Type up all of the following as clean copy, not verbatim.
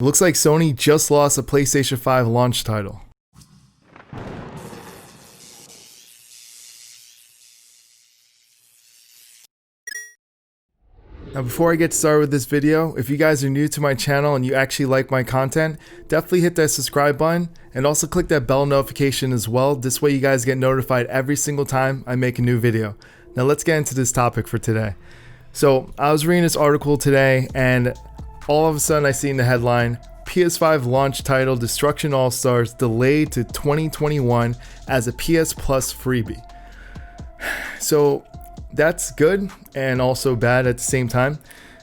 It looks like Sony just lost a PlayStation 5 launch title. Now before I get started with this video, if you guys are new to my channel and you actually like my content, definitely hit that subscribe button and also click that bell notification as well. This way you guys get notified every single time I make a new video. Now let's get into this topic for today. So I was reading this article today and all of a sudden I see in the headline, PS5 launch title Destruction AllStars delayed to 2021 as a PS Plus freebie. So that's good and also bad at the same time.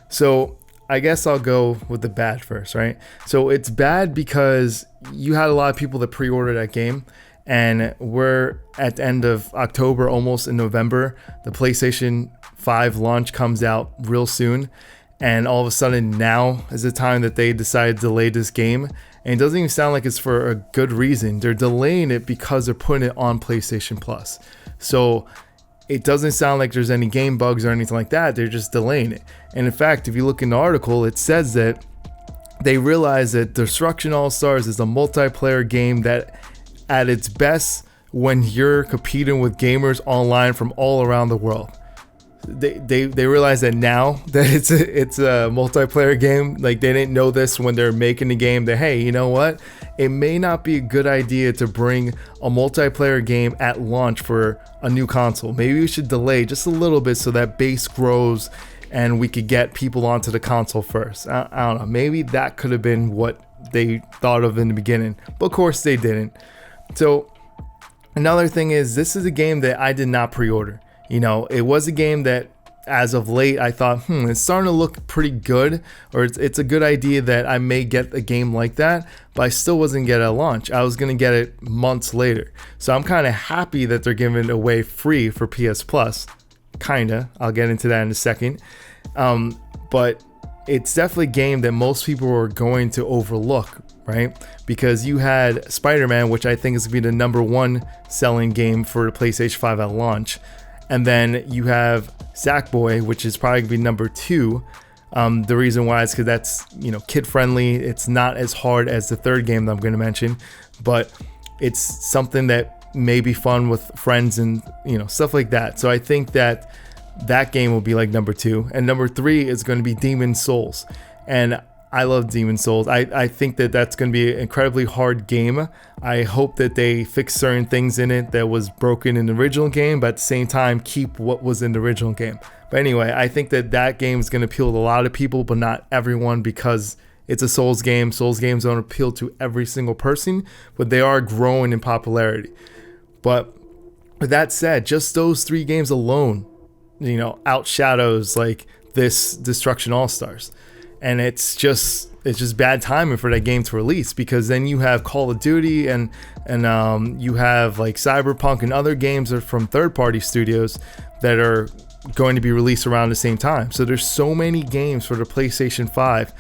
So I guess I'll go with the bad first, right? So it's bad because you had a lot of people that pre-ordered that game, and we're at the end of October, almost in November. The PlayStation 5 launch comes out real soon, and all of a sudden now is the time that they decided to delay this game. And it doesn't even sound like it's for a good reason. They're delaying it because they're putting it on PlayStation Plus. So it doesn't sound like there's any game bugs or anything like that. They're just delaying it. And in fact, if you look in the article, it says that they realize that Destruction AllStars is a multiplayer game that at its best when you're competing with gamers online from all around the world. They realize that now that it's a multiplayer game. Like, they didn't know this when they're making the game, that hey, you know what, it may not be a good idea to bring a multiplayer game at launch for a new console. Maybe we should delay just a little bit so that base grows and we could get people onto the console first. I don't know, maybe that could have been what they thought of in the beginning, but of course they didn't. So another thing is, this is a game that I did not pre-order. You know, it was a game that as of late I thought, it's starting to look pretty good, or it's a good idea that I may get a game like that, but I still wasn't get it at launch. I was going to get it months later. So I'm kind of happy that they're giving it away free for PS Plus. Kinda. I'll get into that in a second. But it's definitely a game that most people are going to overlook, right? Because you had Spider-Man, which I think is going to be the #1 selling game for the PlayStation 5 at launch. And then you have Sackboy, which is probably going to be #2. The reason why is because that's, kid friendly. It's not as hard as the third game that I'm going to mention, but it's something that may be fun with friends and, stuff like that. So I think that game will be like #2. And #3 is going to be Demon's Souls. And I love Demon's Souls. I think that that's going to be an incredibly hard game. I hope that they fix certain things in it that was broken in the original game, but at the same time keep what was in the original game. But anyway, I think that game is going to appeal to a lot of people, but not everyone, because it's a Souls game. Souls games don't appeal to every single person, but they are growing in popularity. But with that said, just those 3 games alone, outshadows like this Destruction AllStars. And it's just bad timing for that game to release, because then you have Call of Duty and you have like Cyberpunk and other games that are from third-party studios that are going to be released around the same time. So there's so many games for the PlayStation 5,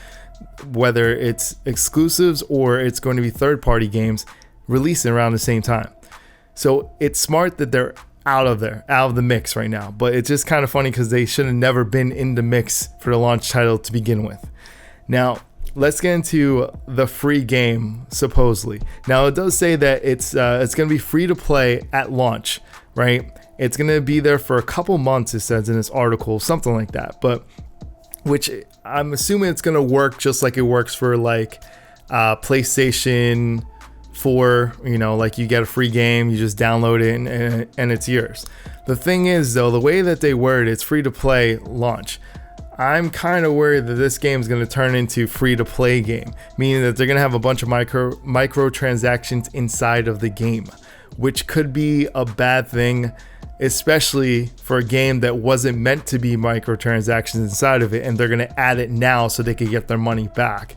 whether it's exclusives or it's going to be third-party games, releasing around the same time. So it's smart that they're out of the mix right now. But it's just kind of funny because they should have never been in the mix for the launch title to begin with. Now let's get into the free game, supposedly. Now it does say that it's going to be free to play at launch, right? It's going to be there for a couple months, it says in this article, something like that. But which I'm assuming it's going to work just like it works for like PlayStation 4, like you get a free game, you just download it and it's yours. The thing is though, the way that they word it's free to play launch, I'm kind of worried that this game is going to turn into free to play game, meaning that they're going to have a bunch of microtransactions inside of the game, which could be a bad thing, especially for a game that wasn't meant to be microtransactions inside of it, and they're going to add it now so they can get their money back.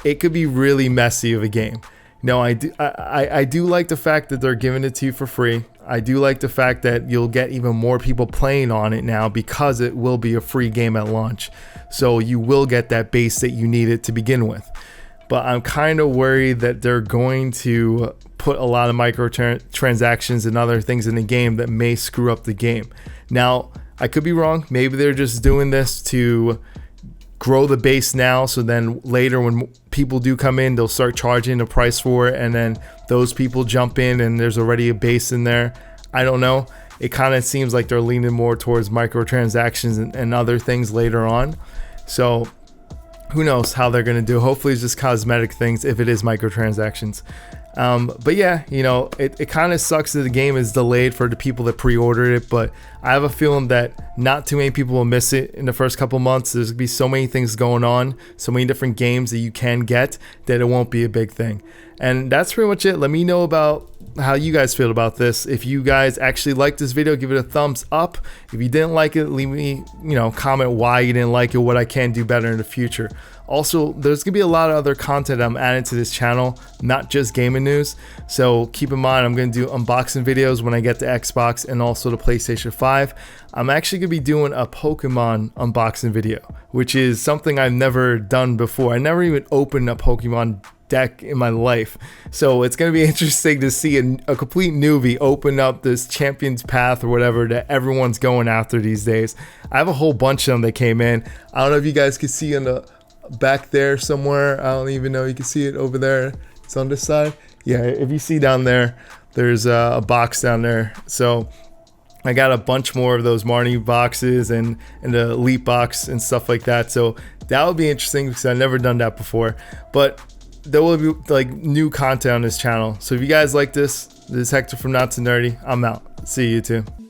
It could be really messy of a game. No, I do like the fact that they're giving it to you for free. I do like the fact that you'll get even more people playing on it now because it will be a free game at launch. So you will get that base that you needed to begin with. But I'm kind of worried that they're going to put a lot of microtransactions and other things in the game that may screw up the game. Now, I could be wrong. Maybe they're just doing this to grow the base now, so then later when people do come in, they'll start charging a price for it, and then those people jump in and there's already a base in there. I don't know. It kind of seems like they're leaning more towards microtransactions and other things later on. So who knows how they're going to do. Hopefully it's just cosmetic things if it is microtransactions. But yeah, you know, it kind of sucks that the game is delayed for the people that pre-ordered it, but I have a feeling that not too many people will miss it in the first couple months. There's gonna be so many things going on, so many different games that you can get, that it won't be a big thing. And that's pretty much it. Let me know about how you guys feel about this. If you guys actually liked this video, give it a thumbs up. If you didn't like it, leave me, you know, comment why you didn't like it, what I can do better in the future. Also, there's gonna be a lot of other content I'm adding to this channel, not just gaming news. So keep in mind, I'm gonna do unboxing videos when I get to Xbox and also the PlayStation 5. I'm actually gonna be doing a Pokemon unboxing video, which is something I've never done before. I never even opened a Pokemon deck in my life, so it's going to be interesting to see a complete newbie open up this Champion's Path or whatever that everyone's going after these days. I have a whole bunch of them that came in. I don't know if you guys can see in the back there somewhere. I don't even know. You can see it over there. It's on this side. Yeah, if you see down there, there's a box down there. So I got a bunch more of those Marnie boxes and the Elite box and stuff like that. So that would be interesting because I've never done that before. But there will be like new content on this channel. So if you guys like this is Hector from Not So Nerdy. I'm out. See you YouTube.